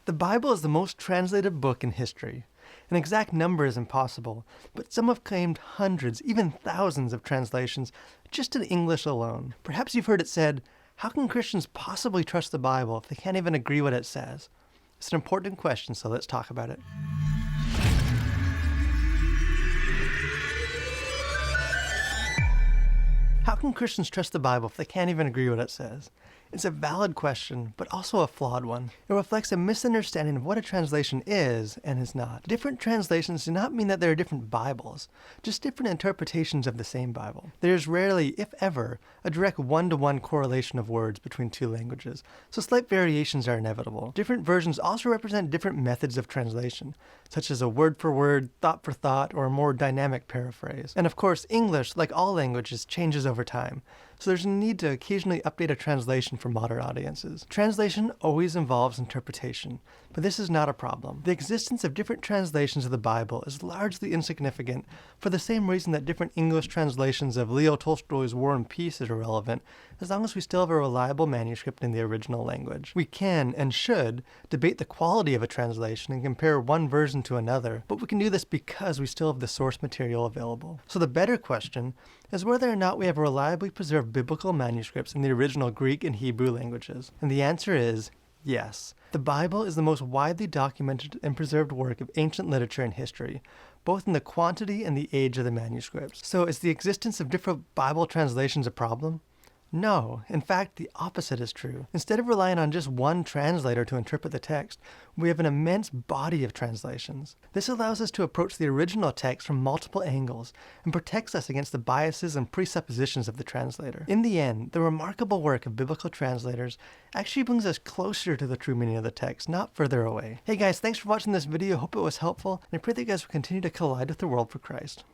The Bible is the most translated book in history. An exact number is impossible, but some have claimed hundreds, even thousands of translations just in English alone. Perhaps you've heard it said, how can Christians possibly trust the Bible if they can't even agree what it says? It's an important question, so let's talk about it. How can Christians trust the Bible if they can't even agree what it says? It's a valid question, but also a flawed one. It reflects a misunderstanding of what a translation is and is not. Different translations do not mean that there are different Bibles, just different interpretations of the same Bible. There is rarely, if ever, a direct one-to-one correlation of words between two languages, so slight variations are inevitable. Different versions also represent different methods of translation, such as a word-for-word, thought-for-thought, or a more dynamic paraphrase. And of course, English, like all languages, changes over time, so there's a need to occasionally update a translation for modern audiences. Translation always involves interpretation, but this is not a problem. The existence of different translations of the Bible is largely insignificant for the same reason that different English translations of Leo Tolstoy's War and Peace is irrelevant, as long as we still have a reliable manuscript in the original language. We can, and should, debate the quality of a translation and compare one version to another, but we can do this because we still have the source material available. So the better question is whether or not we have reliably preserved biblical manuscripts in the original Greek and Hebrew languages. And the answer is yes. The Bible is the most widely documented and preserved work of ancient literature and history, both in the quantity and the age of the manuscripts. So is the existence of different Bible translations a problem? No, in fact, the opposite is true. Instead of relying on just one translator to interpret the text, we have an immense body of translations. This allows us to approach the original text from multiple angles and protects us against the biases and presuppositions of the translator. In the end, the remarkable work of biblical translators actually brings us closer to the true meaning of the text, not further away. Hey guys, thanks for watching this video. Hope it was helpful, and I pray that you guys will continue to collide with the world for Christ.